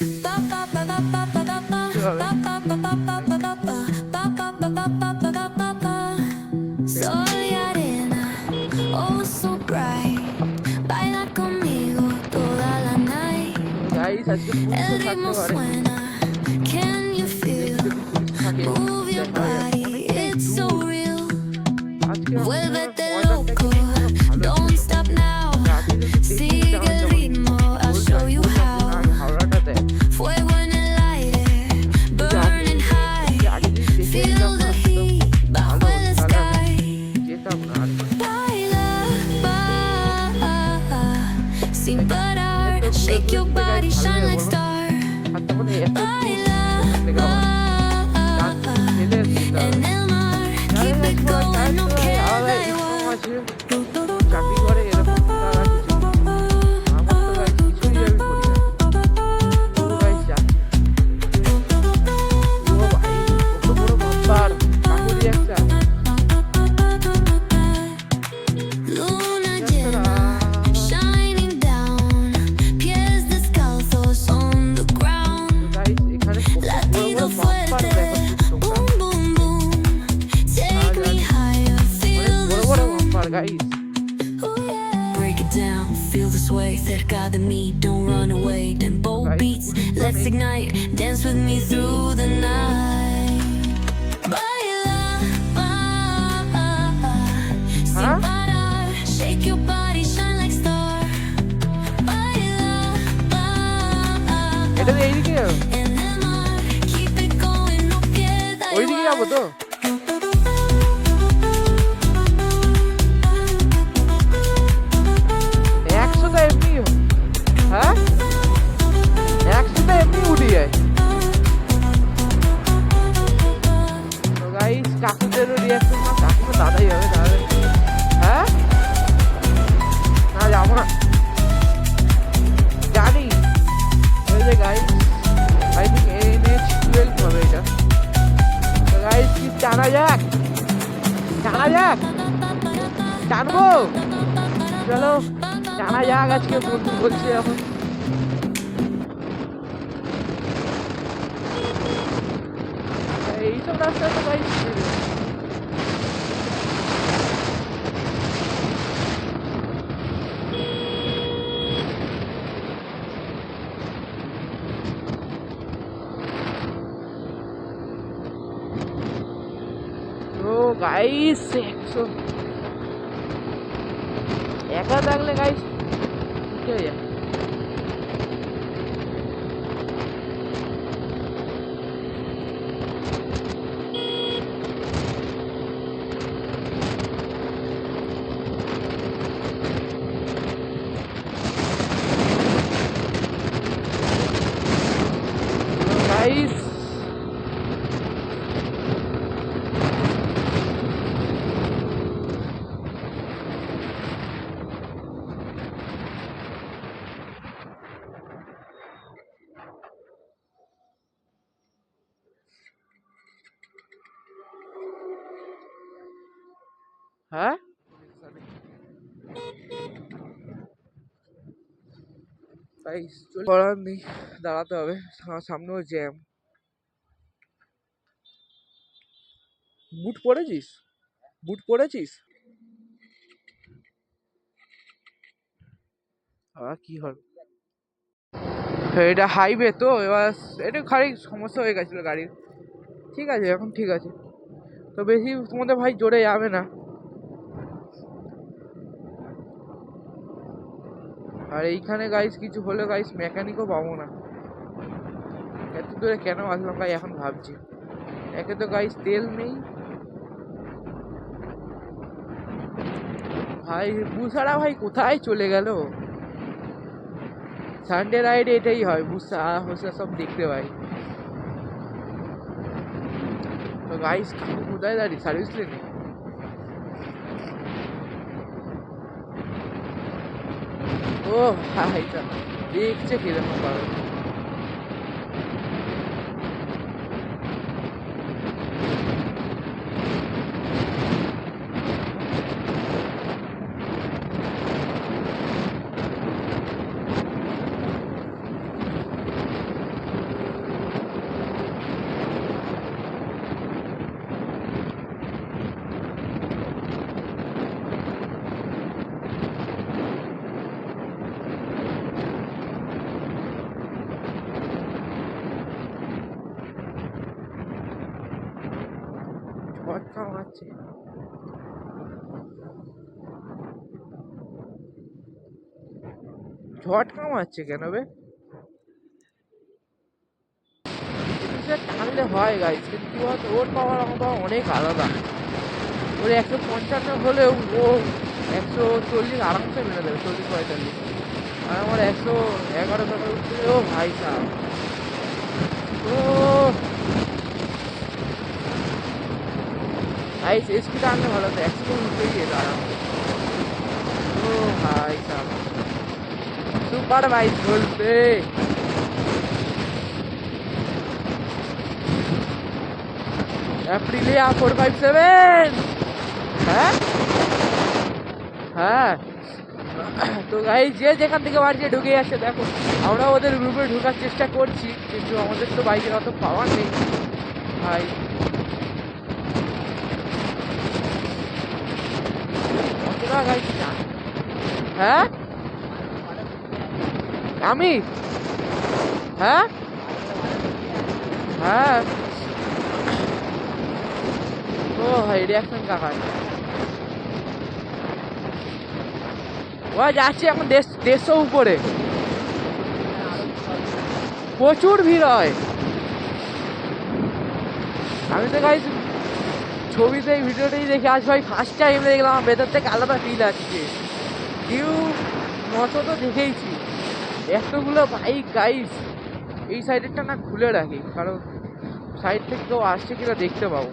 Soy arena, oh so bright. Baila conmigo toda la night. Guys আজকে পুলিশও El থাকতে ritmo পারে, suena, can you feel? যদি police থাকে Move your দেখা যাবে body, অনেকটাই it's so দূর। real. আজকে আমার Vuélvete ওয়েদারটা loco, কিন্তু ভালো don't ছিল। stop now. রাতে যদি দেখি Sigue el যেমন ritmo, I'll show you how. হাওড়াটা দেয় Fuego en el aire, burning high. আগে যদি দেখে Feel নিতাম না the তো heat bajo ভালো el হতো, তাহলে sky. আমি যেতাম না আর Baila, baila, sin parar. Shake your body, shine like star. আর তখন এত Baila, থেকে আমার গান ফেলে en el mar. Keep it going, no queda igual. আছে চাকরি করে এরকম তারা কিছু আমার তো গাইস কিছুই আমি করি না, তো গাইস যাচ্ছি ও ভাই কত বড় বাম্পার কাকুরি একটা Luna llena, shining down. Pies descalzos on the ground. Guys এখানে কত বড় Latido বড় বাম্পার fuerte, দেখো তোমরা, boom, boom, boom. Take me higher, feel অনেক the বড় বড় zoom. Bumper guys. Ooh, yeah. Break it down, feel the sway. Cerca de mí, don't run away. Tempo beats, let's ignite. Dance with me through the night. Baila, baila, sin Huh? parar. Shake your body, shine like star. Baila, এটা baila. এইদিকে En el mar, keep it going, no queda ওইদিকে যাবো igual. তো একশো তো এমনি, হ্যাঁ একশো তো এমনি উঠে যায়। তো গাইস কাকুদেরও রিয়াকশন না, কাকু তো দাদাই হবে তাহলে, হ্যাঁ না যাবো না জানি। এই যে গাইস আই থিঙ্ক NH12 হবে এটা। তো গাইস কি টানা যাক, টানা যাক, টানবো চলো টানা যাক আজকে বন্ধু বলছে এখন। এইসব রাস্তায় তো গাইস তো গাইস একশো একা থাকলে গাইস কি হয়ে যায়। গাইস হ্যাঁ গাইস চল করার নেই, দাঁড়াতে হবে, সামনেও জ্যাম। বুট পরেছিস, বুট পরেছিস আবার কি হল। এটা হাইওয়ে তো এবার এটা খালি সমস্যা হয়ে গেছিলো গাড়ির, ঠিক আছে এখন ঠিক আছে। তো বেশি তোমাদের ভাই জোরে যাবে না, আর এইখানে গাইস কিছু হলে গাইস মেকানিকও পাবো না। এত দূরে কেন আসলাম গাই এখন ভাবছি, একে তো গাইস তেল নেই ভাই, বুসারা ভাই কোথায় চলে গেল। সানডে রাইড এটাই হয়, বুসা হোসা সব দেখতে পাই। তো গাইস কাকু কোথায় দাঁড়িয়ে সার্ভিস লেনে, ও ভাই দেখছে কিরকম পাবে। কামাচ্ছে। ঝট কামাচ্ছে কেন বে? টানলে হয় গাইস, কিন্তু কি বলতো, ওর পাওয়ার আমার পাওয়ার অনেক আলাদা। ওর 155 হলেও ও 140 আরামসে মেরে দেবে, 40-45। আর আমার 111 টাকা উঠছে। ও ভাই সাহেব, ও গাইস স্পিড আনলে ভালো হতো, 100 উঠেই যেত আরামসে। ও ভাই সাহেব, সুপার বাইক বলতে Aprilia 457। হ্যাঁ হ্যাঁ, তো গাইস যে যেখান থেকে বাড়িতে ঢুকে যাচ্ছে দেখো, আমরা ওদের গ্রুপে ঢোকার চেষ্টা করছি, কিন্তু আমাদের তো বাইকের অত পাওয়ার নেই ভাই। কতটা গাইস না? হ্যাঁ আমি, হ্যাঁ হ্যাঁ, ও ভাই রিয়াকশন কাকার ও যাচ্ছে এখন 150 উপরে, প্রচুর ভিড় হয়। আমি তো গাইস ছবিতে এই ভিডিওটাই দেখে আজ ভাই ফার্স্ট টাইম দেখলাম, আমার ভেতর থেকে আলাদা ফিল আসছে। কিউ 900 তো দেখেইছি, এতগুলো বাইক গাইস। এই সাইডেরটা না খুলে রাখি, কারণ সাইড থেকে কেউ আসছে কিনা দেখতে পাবো।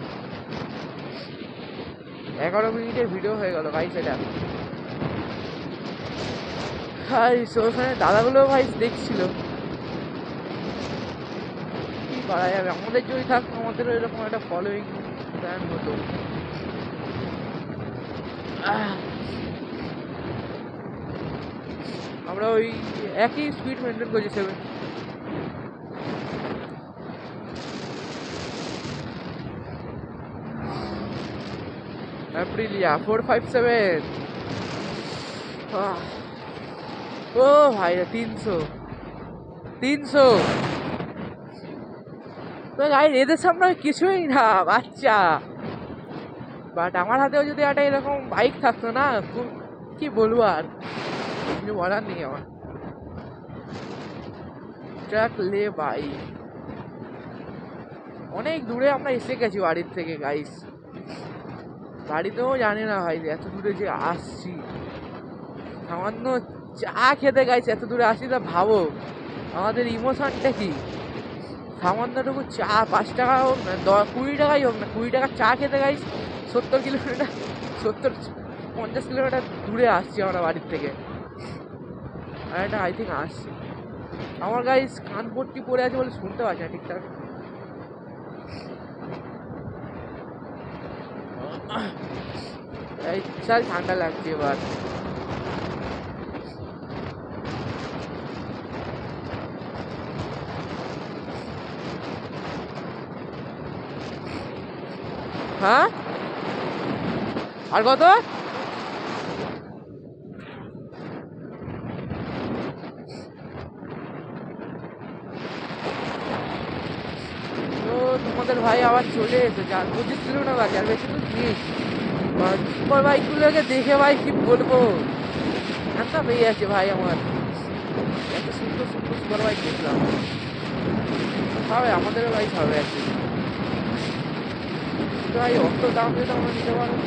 11 মিনিটের ভিডিও হয়ে গেল গাইস এটা। গাইস ওখানে দাদাগুলো ভাই দেখছিল, কি করা যাবে, আমাদের যদি থাকতো আমাদেরও এরকম একটা ফলোয়িং ব্যান্ড হতো। আমরা ওই একই স্পিড মেনটেন করছি, 7। Aprilia 457। ও ভাই 300 তো গাইস এদের সামনে আমি কিছুই না, বাচ্চা। বাট আমার হাতেও যদি একটা এরকম বাইক থাকতো না, খুব কি বলবো, আর কিছু বলার নেই আমার। ট্রাক লে বাইক, অনেক দূরে আমরা এসে গেছি বাড়ির থেকে গাইস। বাড়িতেও জানি না ভাই এত দূরে যে আসছি, সামান্য চা খেতে গাইস এত দূরে আসছি, তা ভাবো আমাদের ইমোশনটা কি। সামান্যটুকু চা, 5 টাকা হোক না 20 টাকাই হোক না, 20 টাকা চা খেতে গাইস 70 কিলোমিটার, 50 কিলোমিটার দূরে আসছি আমরা বাড়ির থেকে। আর এটা আই থিঙ্ক আসছি, আমার গাইস কানপট্টি পরে আছে বলে শুনতে পাচ্ছি না ঠিকঠাক। এই বিশাল ঠান্ডা লাগছে এবার। হ্যাঁ আর কত? তো তোমাদের ভাই আবার চলে এসেছে, আর 25 কিলোমিটার বাকি, আর বেশি দূর নেই। সুপার বাইকগুলোকে দেখে ভাই কি বলবো, ঠান্ডা পেয়ে আছে ভাই আমার। এত সুন্দর সুন্দর সুপার বাইক দেখলাম, হবে আমাদেরও বাইক হবে একদিন। ভাই অত দাম দিয়ে তো আমরা নিতে পারবো।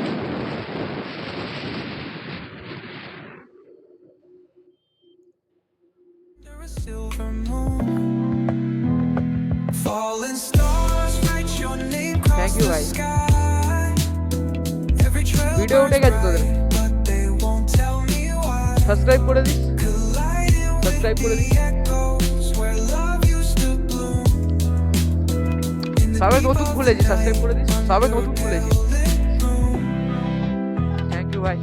থ্যাংক ইউ ভাই, ভিডিও উঠে গেছে তোদের, সাবস্ক্রাইব করে দিস, সাবস্ক্রাইব করে দিস। সবে নতুন খুলেছি, সাবস্ক্রাইব করে দিস, সবে নতুন খুলেছি। থ্যাংক ইউ ভাই।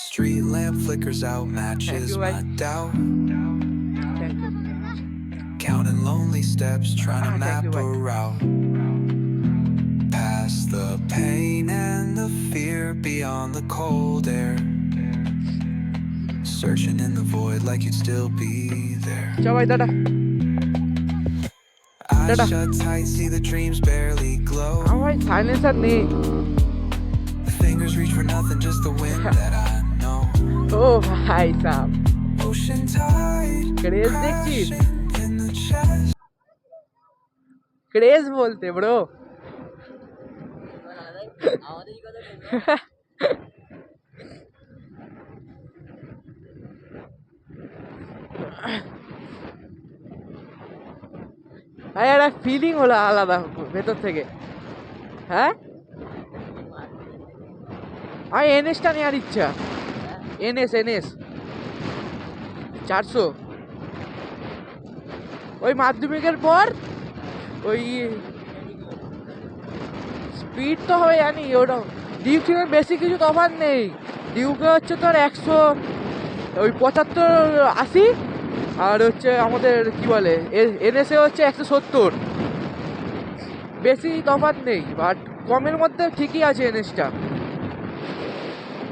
Street lamp flickers out, matches my doubt. Thank you. Counting lonely steps, trying to Thank map you, a Mike. route. Past the pain and the fear, beyond the cold air. Searching in the void like you'd still be there. চা ভাই দাদা। Eyes shut tight, see the dreams barely glow. আমার ভাই silencer নেই। Fingers reach for nothing, just the wind that I know. ও ভাই সাহেব, Ocean tide craze দেখছিস? crashing in the chest. Craze বলতে ব্রো, ভাই একটা ফিলিং হলো আলাদা ভেতর থেকে। হ্যাঁ, আমি এনএসটা নেওয়ার ইচ্ছা। এনএস 400 ওই মাধ্যমিকের পর ওই স্পিড তো হবে জানি, ওটা ডিউক থেকে বেশি কিছু তফাৎ নেই। ডিউকে হচ্ছে তোর 100 ওই 75-80, আর হচ্ছে আমাদের কি বলে এনএসএ হচ্ছে 170। বেশি তফাৎ নেই, বাট কমের মধ্যে ঠিকই আছে এনএসটা।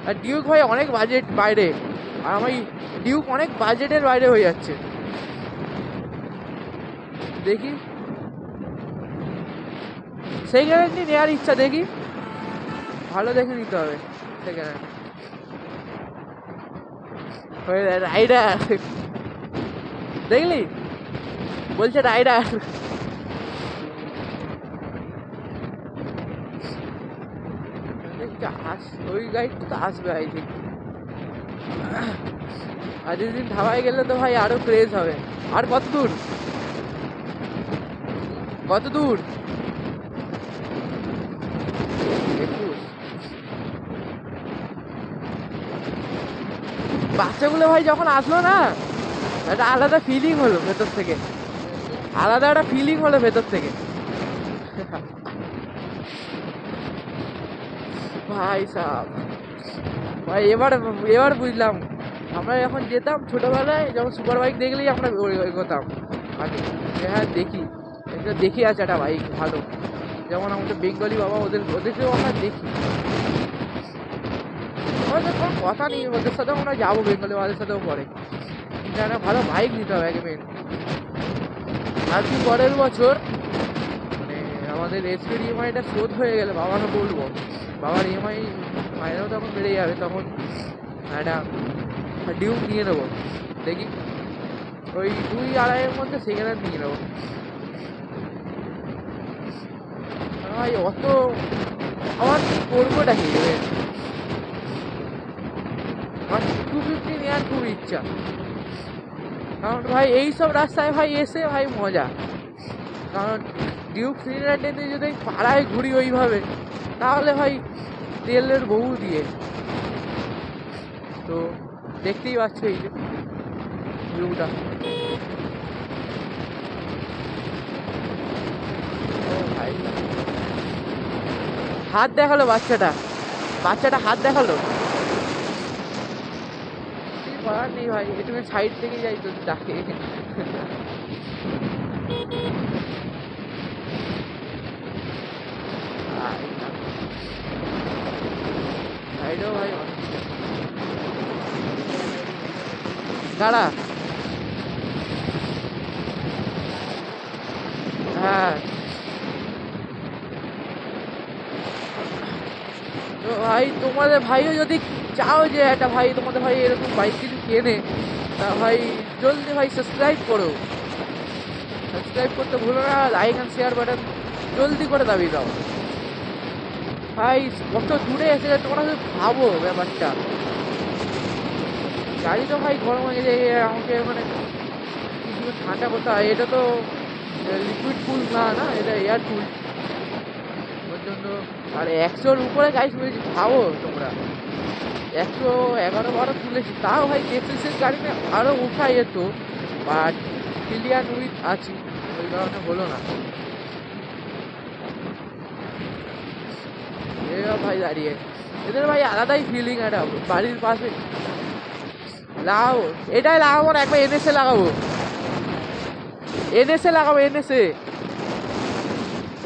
আর ডিউক ভাই অনেক বাজেট বাইরে, আর আমার ডিউক অনেক বাজেটের বাইরে হয়ে যাচ্ছে। দেখি সেকেন্ড হ্যান্ডই নেওয়ার ইচ্ছা, দেখি ভালো দেখে নিতে হবে সেকেন্ড হ্যান্ড। রাইডার দেখলি বলছে রাইডার, ওই গাড়ি তো আসবে আই থিঙ্ক। আর যেদিন ধাবায় গেলে তো ভাই আরো ক্রেজ হবে। আর কত দূর, কত দূর? 21। বাচ্চাগুলো ভাই যখন আসলো না, একটা আলাদা ফিলিং হলো ভেতর থেকে, আলাদা একটা ফিলিং হলো ভেতর থেকে। ভাই সাহেব, ভাই এবার বুঝলাম। আমরা যখন যেতাম ছোটবেলায়, যখন সুপার বাইক দেখলেই আমরা এগোতাম আগে, হ্যাঁ দেখি একটা দেখি আছে একটা বাইক ভালো। যেমন আমাদের বেঙ্গলি বাবা, ওদেরকেও আমরা দেখি। আমাদের কোনো কথা নেই ওদের সাথেও, আমরা যাবো বেঙ্গলি বাবাদের সাথেও পরে। কিন্তু একটা ভালো বাইক নিতে হবে আগে মেন। আর কি পরের বছর মানে আমাদের এসপির ইএমআইটা শোধ হয়ে গেলে বাবাকে বলবো, বাবার ইএমআই মাইনেও তখন বেড়ে যাবে, তখন একটা ডিউক নিয়ে নেবো। দেখি ওই 2-2.5-এর মধ্যে সেকেন্ড হ্যান্ড নিয়ে নেবো। ভাই অত আমার করবোটা কি, আমার 250 নেওয়ার খুব ইচ্ছা। কারণ ভাই এইসব রাস্তায় ভাই এসে ভাই মজা। কারণ ডিউক 310 যদি পাড়ায় ঘুরি ওইভাবে, তাহলে ভাই তেলের বহু দিয়ে। তো দেখতেই পাচ্ছ এই যে ভিউটা, হাত দেখালো বাচ্চাটা হাত দেখালো। কি করার নেই ভাই, একটু সাইড থেকে যাই তো ডাকে। সাইডেও ভাই দাঁড়া। হ্যাঁ তো ভাই, তোমাদের ভাইও যদি চাও যে একটা ভাই তোমাদের ভাই এরকম বাইক কিছু কেনে, তা ভাই জলদি ভাই সাবস্ক্রাইব করো, সাবস্ক্রাইব করতে ভুলো না। লাইক অ্যান্ড শেয়ার বাটন জলদি করে দাবিয়ে দাও ভাই। কত দূরে এসে তোমরা শুধু ভাবো ব্যাপারটা। গাড়ি তো ভাই গরম হয়ে গেছে, আমাকে মানে কিছু ঠান্ডা করতে হয়। এটা তো লিকুইড কুল না, এটা এয়ার কুল ওর জন্য। আর 100-র উপরে গাড়ি তুলেছি, ভাবো তোমরা 111-12 তুলেছি, তাও ভাই টেক্সিসের গাড়ি না আরও উঠা যেত, বাট ক্লিয়ার উইথ আছি, ওই কারণে হলো না। ভাই দাঁড়িয়ে এদের ভাই আলাদাই ফিলিং। একটা বাড়ির পাশে লাগাবো, এটাই লাগাবো না, একবার এনএসএ লাগাবো,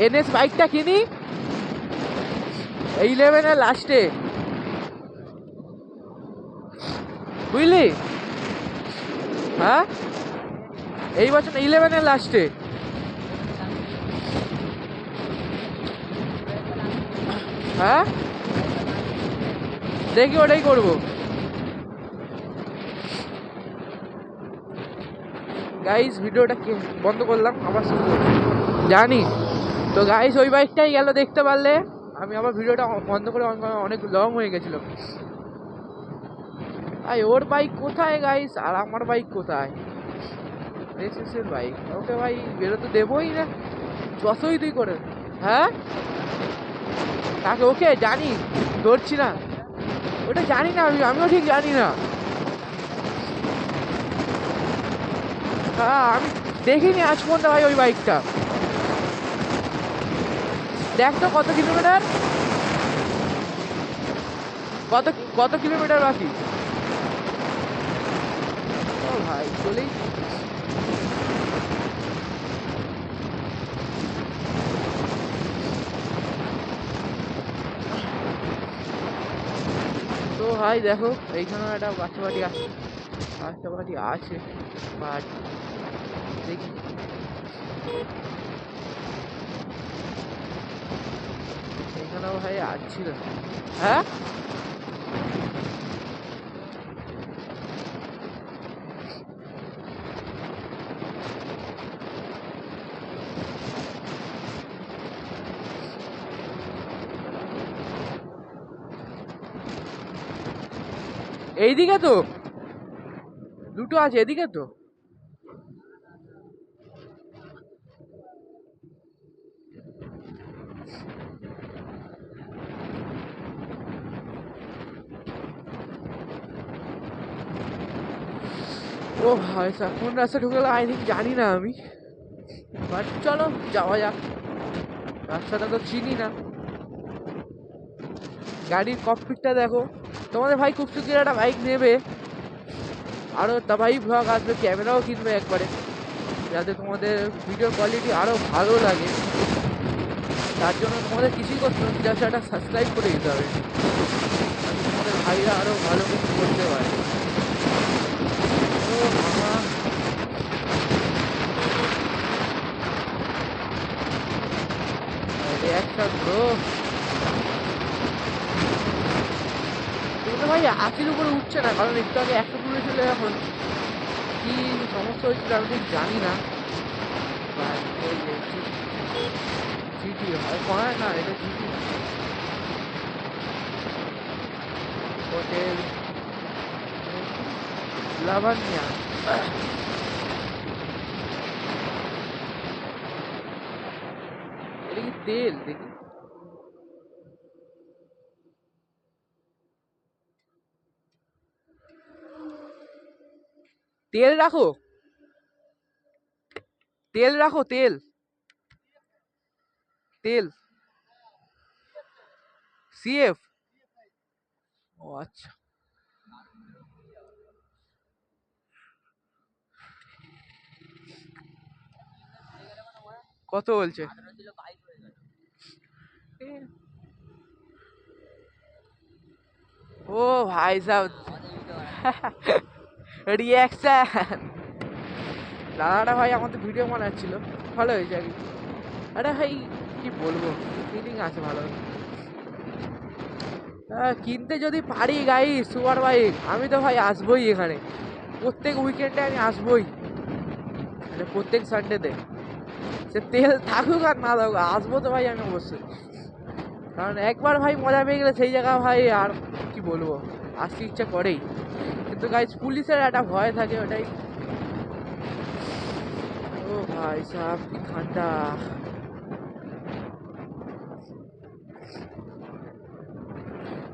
এনএস বাইকটা কিনি 11-এর লাস্টে, বুঝলি? হ্যাঁ এই বছর 11-এর লাস্টে। হ্যাঁ দেখি ওটাই করবো। গাইস ভিডিওটা বন্ধ করলাম, আবার শুরু করবো জানি তো। গাইস ওই বাইকটাই গেল, দেখতে পারলে। আমি আবার ভিডিওটা বন্ধ করে অনেক লং হয়ে গেছিল। আর ওর বাইক কোথায় গাইস, আর আমার বাইক কোথায়? এসএসের বাইক, ওকে ভাই বেরোতে দেবোই না, যতই তুই করে। হ্যাঁ তাকে ওকে জানি, ধরছি না ওটা, জানি না আমিও ঠিক জানি না। হ্যাঁ আমি দেখিনি আজ পর্যন্ত ভাই ওই বাইকটা। দেখ তো কত কিলোমিটার, কত কত কিলোমিটার বাকি। ও ভাই চলেই। তো ভাই দেখো এইখানে একটা বাচ্চা বাড়ি আছে, বাচ্চা বাড়ি আছে বাট দেখি। এখানেও ভাই আসছিল। হ্যাঁ এইদিকে তো দুটো আছে, এদিকে তো। ও ভাই স্যার কোন রাস্তা ঢুকে গেল আই থিঙ্ক জানি না আমি, বাট চলো যাওয়া যাক। রাস্তাটা তো চিনি না। গাড়ির ককপিটটা দেখো। তোমাদের ভাই খুব সুন্দর একটা বাইক নেবে, আরও তা ভাই ব্লগ আসবে, ক্যামেরাও কিনবে একবারে, যাতে তোমাদের ভিডিও কোয়ালিটি আরও ভালো লাগে। তার জন্য তোমাদের কিছুই করতে হবে, জাস্ট একটা সাবস্ক্রাইব করে দিতে হবে, তোমাদের ভাইরা আরও ভালো কিছু করতে পারে। ও মামা রিয়াকশন ব্রো, কিন্তু ভাই 80-র উপরে উঠছে না, কারণ একটু আগে 100 তুলেছিল। এখন কি সমস্যা হয়েছিল আমি ঠিক জানি না। জিটি হয় করায় না, এটা জিটি হোটেল লাভানিয়া। এটা কি তেল দেখি? তেল রাখো, তেল রাখো, তেল তেল সিএফ। ও আচ্ছা কত বলছে? ও ভাই সাহেব রিয়াকশন। দাদাটা ভাই আমাদের ভিডিও বানাচ্ছিল, ভালো হয়েছে আর কি। আরে ভাই কি বলবো, ফিলিং আছে ভালো। কিনতে যদি পারি গাই সুপার বাইক, আমি তো ভাই আসবোই এখানে, প্রত্যেক উইকেন্ডে আমি আসবোই, মানে প্রত্যেক সানডেতে। সে তেল থাকুক আর না থাকুক, আসবো তো ভাই আমি অবশ্যই। কারণ একবার ভাই মজা পেয়ে গেলে সেই জায়গা ভাই আর কি বলবো, আসতে ইচ্ছা করেই। কিন্তু গাইজ পুলিশের একটা ভয় থাকে, ওটাই। ও ভাই সাহেব কি ঠান্ডা।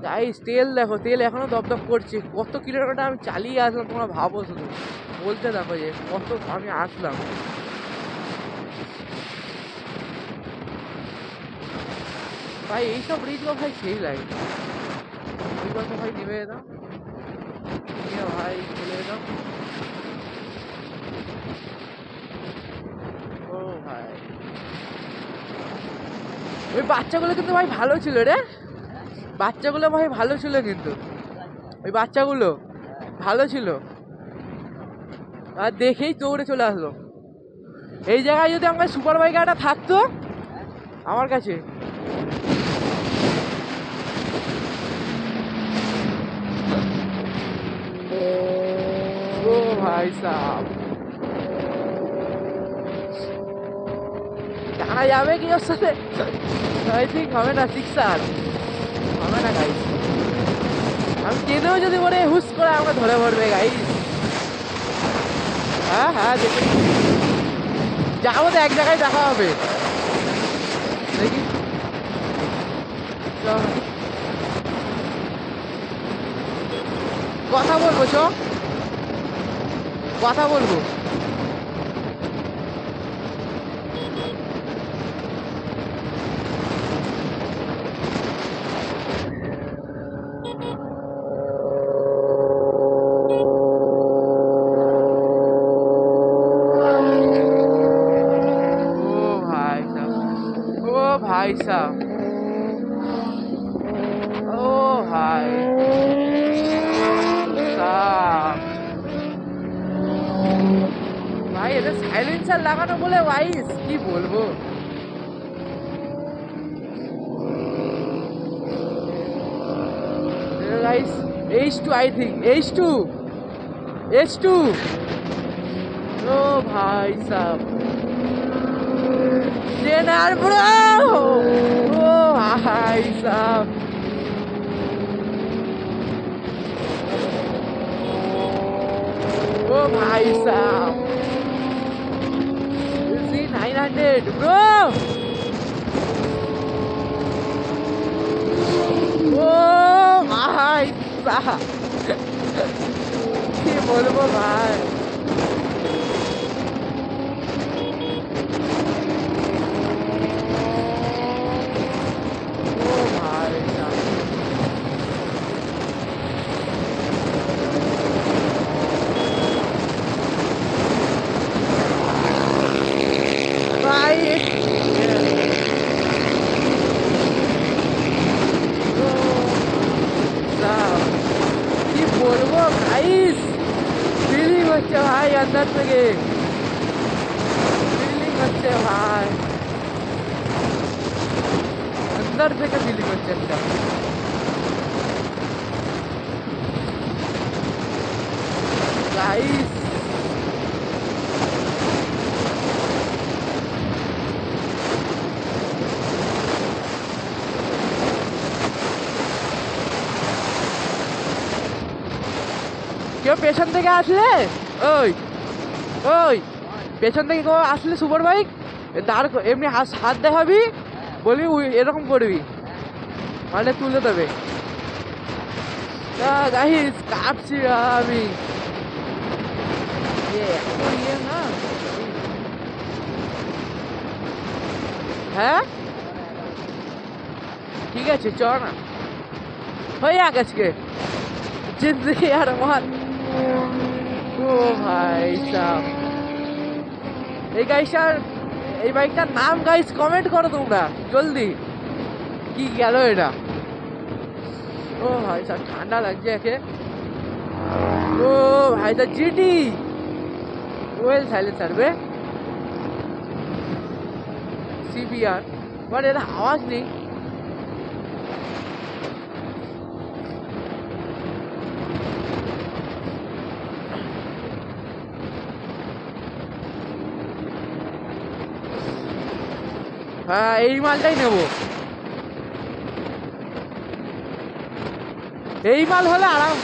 গাইজ তেল দেখো, তেল এখনো দপদপ করছে। কত কিলোমিটার আমি চালিয়ে আসলাম তোমরা ভাবো শুধু, বলতে দেখো যে কত আমি আসলাম। ভাই এইসব ব্রিজগুলো ভাই সেই লাগে। ওইবার তো ভাই নেমে যেতাম, নিয়ে ভাই চলে যেতাম। ও ভাই ওই বাচ্চাগুলো কিন্তু ভাই ভালো ছিল রে, বাচ্চাগুলো ভাই ভালো ছিল, কিন্তু ওই বাচ্চাগুলো ভালো ছিল। আর দেখেই দৌড়ে চলে আসলো। এই জায়গায় যদি আমার সুপার বাইকারটা থাকতো আমার কাছে, ও ভাই সাহেব, টানা যাবে কি ওর সাথে? আই থিঙ্ক হবে না, সিক্সার হবে না গাইস। আমি ট্রেনেও যদি বলে হুস করে আমাকে ধরে পড়বে গাইস। হ্যাঁ হ্যাঁ দেখি, যাবো তো এক জায়গায় দেখা হবে, দেখি চল। কথা বলবো, চ কথা বলবো। ও ভাই সাহেব, ও ভাই সাহেব, ও ভাই সাহেব, ভাই এটা সাইলেন্সার লাগানো বলে ভাইস কি বলবো। Guys H2 I think, H2 H2। ও ভাই সাহেব, জেনার ব্রো, ও ভাই সাহেব, ও ভাই সাহেব, Z900 ব্রো, ও ভাই সাহেব, কি বলবো ভাই। ও ভাই সাহেব, ভাই ও সাহেব, কি বলবো গাইস, ফিলিং হচ্ছে ভাই अंदर থেকে, ফিলিং হচ্ছে ভাই अंदर থেকে, ফিলিং হচ্ছে একটা। গাইস কেউ পেছন থেকে আসলে, ওই ওই পেছন থেকে কেউ আসলে সুপার বাইক দাঁড় এমনি হাত দেখাবি, বলবি এরকম করবি, মানে তুলে দেবে। গাইস কাঁপছি আমি, এত ইয়ে না। হ্যাঁ ঠিক আছে, চ না হয়ে যাক আজকে জিন্দগি আর মান। ও ভাই সাহেব, এই গাইসার, এই বাইকটার নাম গাইস কমেন্ট করো তোমরা জলদি, কি গেল এটা। ও ভাই সাহেব ঠান্ডা লাগছে একে। ও ভাই সাহেব জিটি ওয়েল সাইলেন্সার বে, সিবিআর, বাট এর আওয়াজ নেই। হ্যাঁ এই মালটাই নেবো, এই মাল হলে আরাম।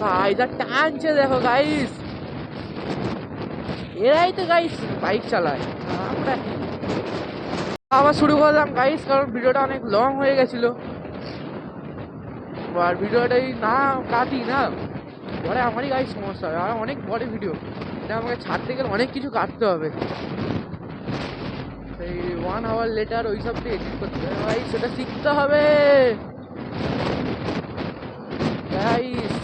ভাই যা টানছে দেখো গাইস, এরাই তো গাইস বাইক চালায়, আমরা আবার শুরু করলাম গাইস, কারণ ভিডিওটা অনেক লং হয়ে গেছিল। আর ভিডিওটাই না কাটি না পরে আমারই গাইস সমস্যা হয়, আর অনেক বড় ভিডিও, এটা আমাকে ছাড়তে গেলে অনেক কিছু কাটতে হবে, সেই 1 আওয়ার লেটার ওইসব দিয়ে এডিট করতে হবে ভাই, সেটা শিখতে হবে গাইস।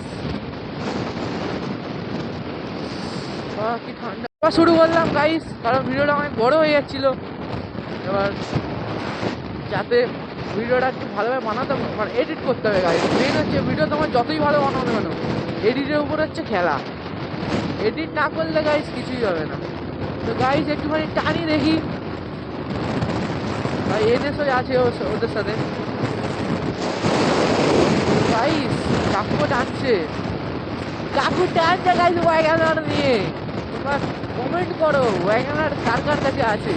কি ঠান্ডা, আবার শুরু করলাম গাইস, কারণ ভিডিওটা অনেক বড় হয়ে যাচ্ছিল। এবার যাতে ভিডিওটা একটু ভালোভাবে বানাতে, মানে এডিট করতে হবে গাইস। মেন হচ্ছে ভিডিও তোমার যতই ভালো বানাও না কেন, এডিটের উপর হচ্ছে খেলা, এডিট না করলে গাইস কিছুই হবে না। তো গাইস একটুখানি টানি দেখি ভাই, এনএসও আছে ওদের সাথে, গাইস কাকু টানছে, কাকু টানছে গাইস ওয়াগনার নিয়ে। তোমরা কমেন্ট করো ওয়াগনার কার কার কাছে আছে।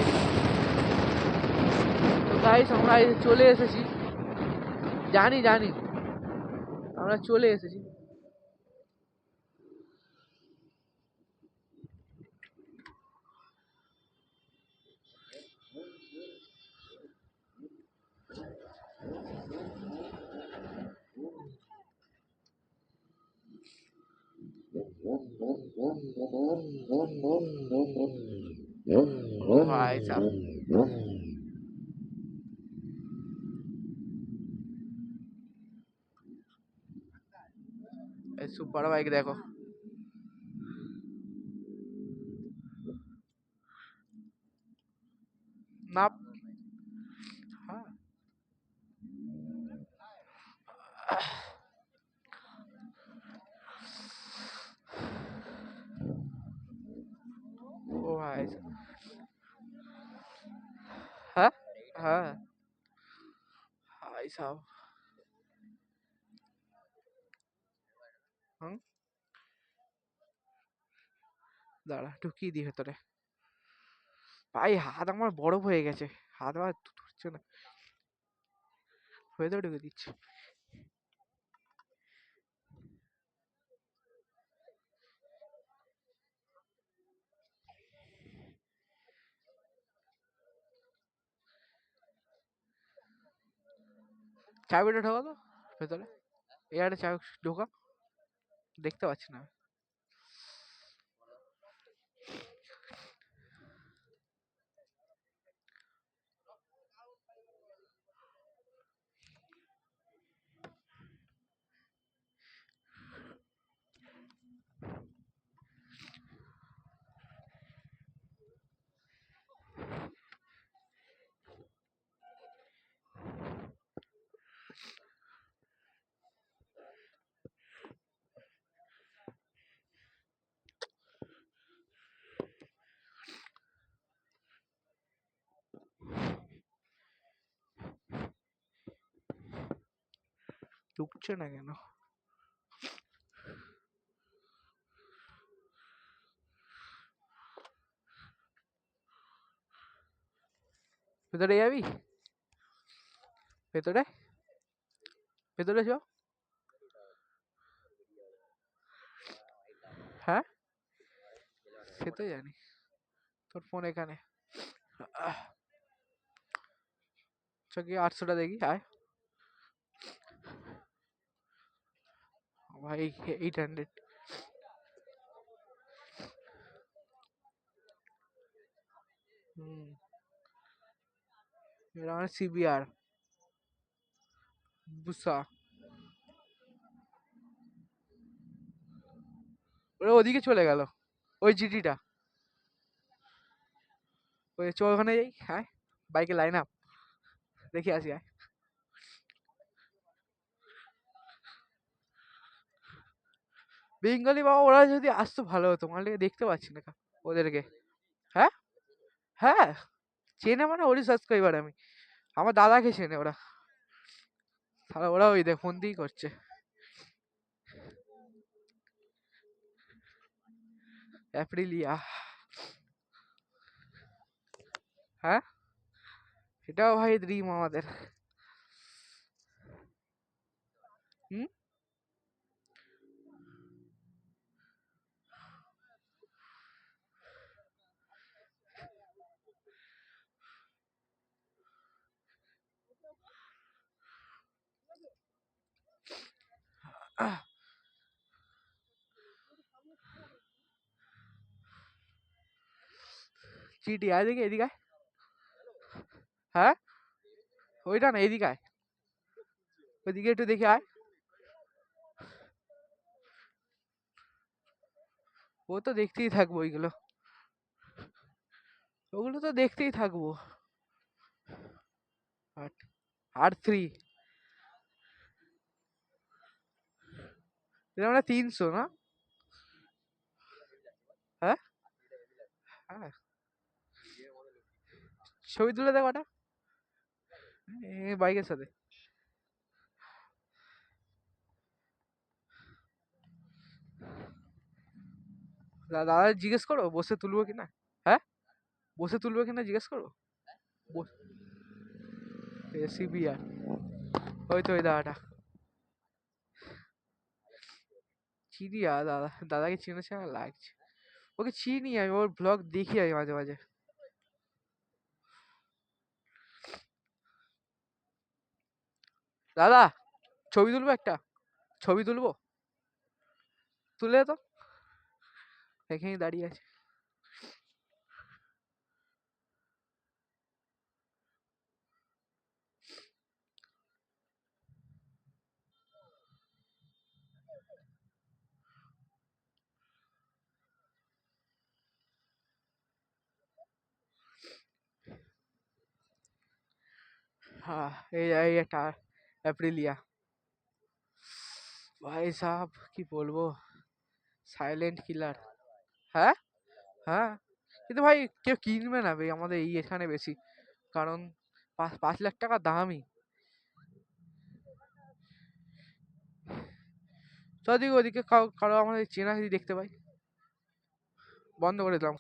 তো গাইস আমরা চলে এসেছি, জানি জানি আমরা চলে এসেছি। ভাই সাহেব এই সুপার বাইক দেখো, না হ্যাঁ ও ভাই হ্যাঁ হ্যাঁ ভাই সাহেব হুম দাঁড়া ঢুকিয়ে দি ভেতরে। ভাই হাত আমার বরফ হয়ে গেছে, হাত আমার ধরছে না, ভেতরে ঢুকে দিচ্ছি। চাবিটা ঢোকা তো ভেতরে, এয়ারে চাবি ঢোকা, দেখতে পাচ্ছি না। ঢুকছে না কেন? ভেতরে যাবি, ভেতরে ভেতরে চ। হ্যাঁ সে তো জানি, তোর ফোন এখানে। চকি 800টা দেখি আয় ভাই, 800। হুম এটা মানে সিবিআর বুসা, ওরা ওদিকে চলে গেল ওই জিটিটা। ওই চ ওখানে যাই, হ্যাঁ বাইকে লাইন আপ দেখি আসি আয়। বেঙ্গলি বাবা ওরা যদি আসতো ভালো হতো, মানে দেখতে পাচ্ছি না ওদেরকে। হ্যাঁ হ্যাঁ চেনে মানে ওরই সাবস্ক্রাইবার আমি, আমার দাদাকে চেনে ওরা। তাহলে ওরা ওই দেখ ফোন দিয়েই করছে। অ্যাপ্রিলিয়া, হ্যাঁ এটাও ভাই ড্রিম আমাদের। হুম চিটি আয় দেখি এদিকে আয়। হ্যাঁ ওইটা না এদিকে আয়, ওইদিকে একটু দেখে আয়। ও তো দেখতেই থাকবো ওইগুলো, ওগুলো তো দেখতেই থাকবো। আর 3 এটা মানে 300 না? হ্যাঁ হ্যাঁ ছবি তুলে দেখ ওটা বাইকের সাথে। দাদা জিজ্ঞেস করো বসে তুলবো কিনা। হ্যাঁ, বসে তুলবো কিনা জিজ্ঞেস করো। সিবিআর, ওই তো ওই দাদাটা চিনি। আর দাদাকে চিনে চেনা লাগছে। ওকে চিনি আমি, ওর ব্লগ দেখি আমি মাঝে মাঝে। দাদা ছবি তুলবো একটা, ছবি তুলবো, তুলে তো এখানেই দাঁড়িয়ে আছে। हाँ, এই একটা অ্যাপ্রিলিয়া। ভাই সাহেব কি বলবো, সাইলেন্ট কিলার। হ্যাঁ হ্যাঁ, কিন্তু ভাই কেউ কিনবে না ভাই আমাদের এই এখানে বেশি, কারণ 5 লাখ টাকা দামই। যদি ওদিকে কারো আমাদের চেনা যদি দেখতে পাই, বন্ধ করে দিলাম।